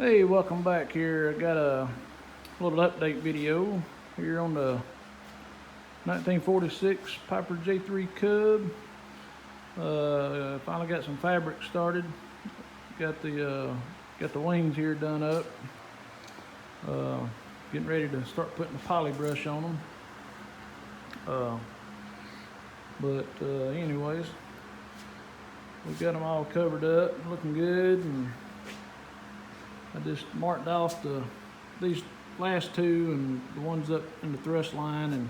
Hey, welcome back here. I got a little update video here on the 1946 Piper J-3 Cub. Finally got some fabric started. Got the wings here done up. Getting ready to start putting the poly brush on them. Anyways, we got them all covered up, looking good, and I just marked off these last two and the ones up in the thrust line and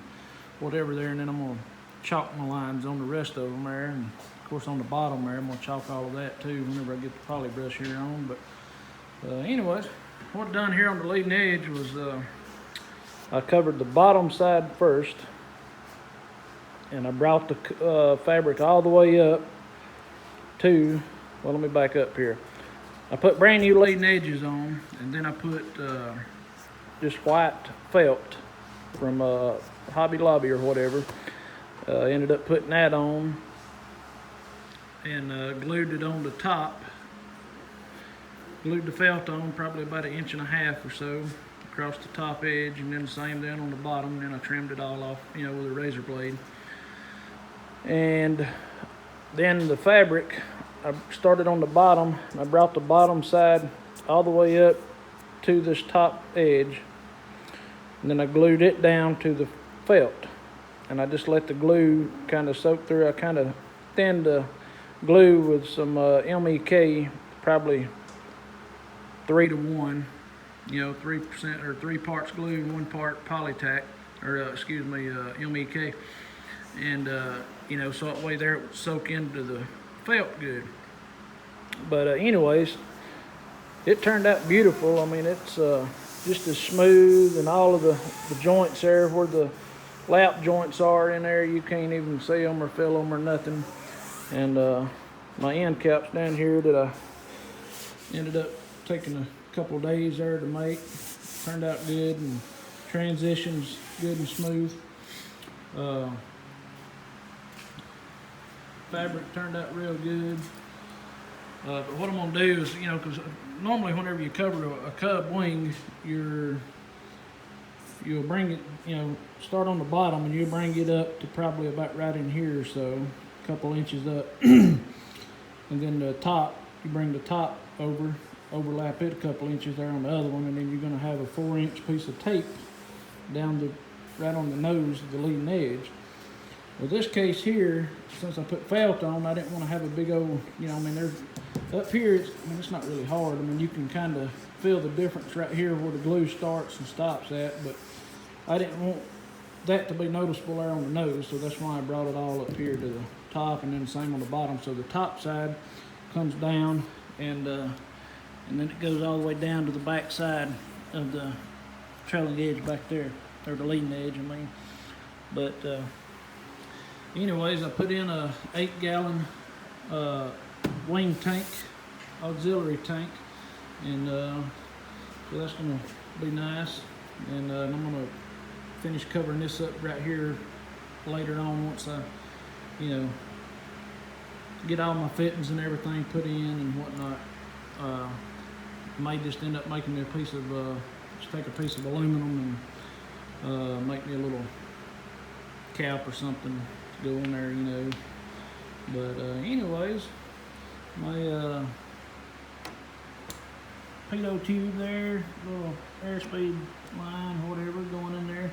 whatever there, and then I'm gonna chalk my lines on the rest of them there, and of course on the bottom there I'm gonna chalk all of that too whenever I get the poly brush here on. But anyways, what I done here on the leading edge was I covered the bottom side first, and I brought the fabric all the way up to, well, let me back up here. I put brand new leading edges on, and then I put just white felt from Hobby Lobby or whatever. Ended up putting that on and glued it on the top. Glued the felt on probably about 1.5 inches or so across the top edge, and then the same then on the bottom. And then I trimmed it all off, with a razor blade. And then the fabric, I started on the bottom, and I brought the bottom side all the way up to this top edge, and then I glued it down to the felt, and I just let the glue kind of soak through. I kind of thinned the glue with some MEK, probably 3 to 1, 3% or 3 parts glue and 1 part polytack, or MEK, and so that way there it would soak into the felt good. But anyways, it turned out beautiful. I mean, it's just as smooth, and all of the joints there where the lap joints are in there, you can't even see them or feel them or nothing. And my end caps down here that I ended up taking a couple of days there to make turned out good, and transitions good and smooth. Fabric turned out real good. But what I'm gonna do is, because normally whenever you cover a cub wing, you'll bring it, start on the bottom, and you'll bring it up to probably about right in here or so, a couple inches up. And then the top, you bring the top overlap it a couple inches there on the other one, and then you're gonna have a 4-inch piece of tape down right on the nose of the leading edge. Well, this case here, since I put felt on, I didn't want to have a big old, there's up here, it's not really hard. I mean, you can kind of feel the difference right here where the glue starts and stops at, but I didn't want that to be noticeable there on the nose, so that's why I brought it all up here to the top, and then the same on the bottom. So the top side comes down, and then it goes all the way down to the back side of the trailing edge back there, or the leading edge, But anyways, I put in a 8-gallon wing tank, auxiliary tank, and so that's gonna be nice. And I'm gonna finish covering this up right here later on once I, get all my fittings and everything put in and whatnot. May just end up making me a piece of, just take a piece of aluminum and make me a little cap or something to go in there, But anyways, my pitot tube there, little airspeed line, whatever, going in there.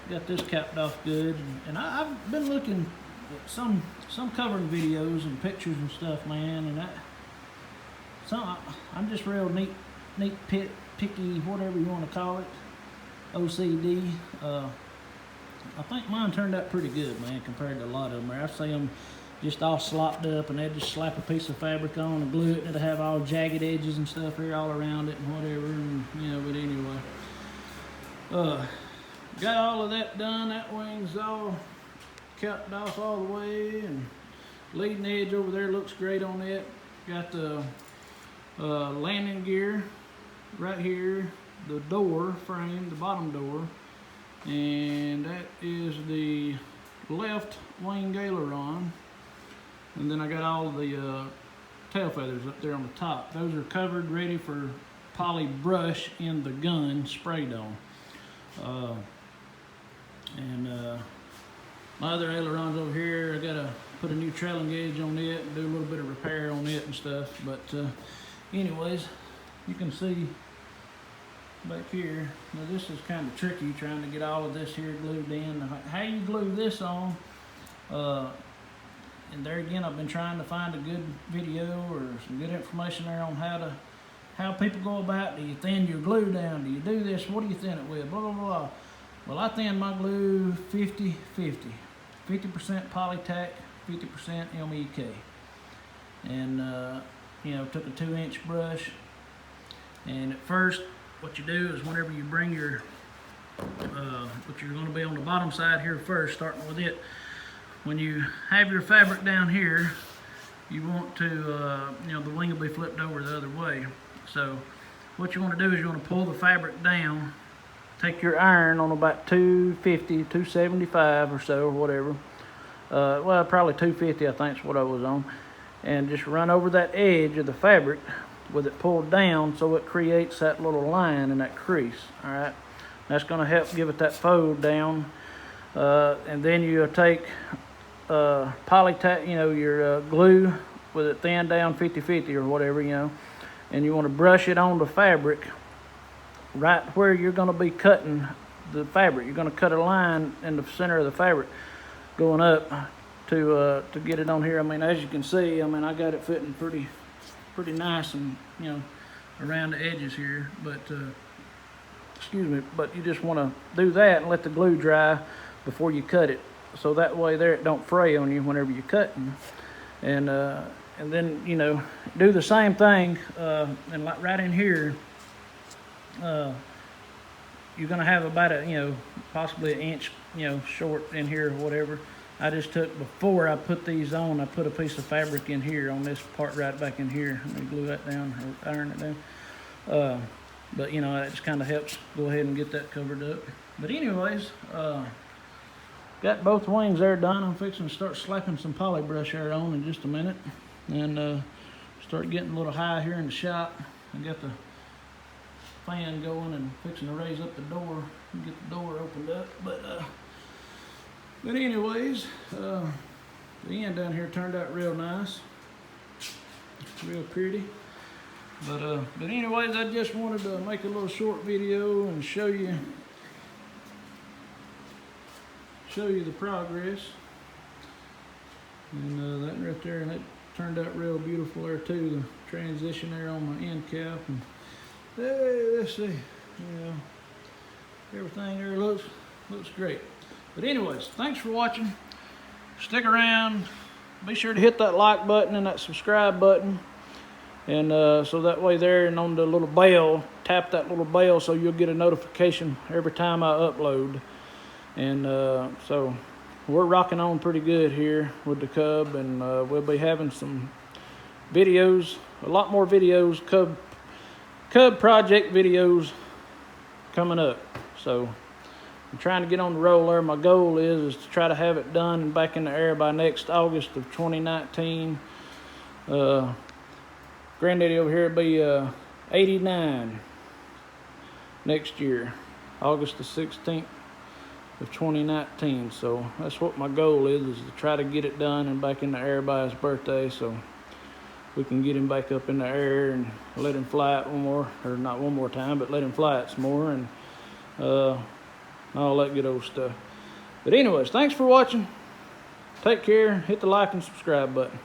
Got this capped off good, and I've been looking at some covering videos and pictures and stuff, man, and I'm just real neat picky, whatever you want to call it, OCD. I think mine turned out pretty good, man, compared to a lot of them. I see them just all slopped up, and they just slap a piece of fabric on and glue it, and it'll have all jagged edges and stuff here all around it and whatever, and but anyway. Got all of that done. That wing's all capped off all the way, and leading edge over there looks great on it. Got the landing gear right here, the door frame, the bottom door, and that is the left wing aileron. And then I got all the tail feathers up there on the top. Those are covered, ready for poly brush in the gun sprayed on. My other ailerons over here, I gotta put a new trailing gauge on it and do a little bit of repair on it and stuff. But anyways, you can see back here, now this is kind of tricky trying to get all of this here glued in. How you glue this on, and there again, I've been trying to find a good video or some good information there on how people go about. Do you thin your glue down? Do you do this? What do you thin it with? Blah, blah, blah. Well, I thin my glue 50-50. 50% Polytac, 50% MEK. And, you know, took a 2-inch brush. And at first, what you do is whenever you bring your, what you're going to be on the bottom side here first, starting with it, when you have your fabric down here, you want to, you know, the wing will be flipped over the other way. So what you want to do is you want to pull the fabric down, take your iron on about 250, 275 or so, or whatever. Well, probably 250 I think is what I was on. And just run over that edge of the fabric with it pulled down so it creates that little line in that crease, all right? That's gonna help give it that fold down. And then you'll take Polytac, you know, your glue with it thinned down 50-50 or whatever, you know, and you want to brush it on the fabric right where you're going to be cutting the fabric. You're going to cut a line in the center of the fabric going up to get it on here. I mean, as you can see, I mean, I got it fitting pretty nice and, you know, around the edges here, but excuse me, but you just want to do that and let the glue dry before you cut it, so that way there it don't fray on you whenever you're cutting. And then, you know, do the same thing, and like right in here, you're gonna have about a, you know, possibly an inch, you know, short in here or whatever. I just took, before I put these on, I put a piece of fabric in here on this part right back in here. Let me glue that down or iron it down. But you know, that just kind of helps go ahead and get that covered up. But anyways, got both wings there done. I'm fixing to start slapping some poly brush there on in just a minute, and start getting a little high here in the shop. I got the fan going and fixing to raise up the door and get the door opened up. But anyways, the end down here turned out real nice, real pretty. But anyways, I just wanted to make a little short video and show you the progress. And that right there, and that turned out real beautiful there too, the transition there on my end cap. And hey, let's see, you know, everything there looks great. But anyways, thanks for watching. Stick around. Be sure to hit that like button and that subscribe button. And so that way there, and on the little bell, tap that little bell so you'll get a notification every time I upload. And so we're rocking on pretty good here with the CUB, and we'll be having some videos, a lot more videos, CUB project videos coming up. So I'm trying to get on the roll there. My goal is to try to have it done and back in the air by next August of 2019. Granddaddy over here will be 89 next year, August the 16th of 2019. So that's what my goal is to try to get it done and back in the air by his birthday, so we can get him back up in the air and let him fly it one more, or not one more time, but let him fly it some more, and all that good old stuff. But anyways, thanks for watching. Take care. Hit the like and subscribe button.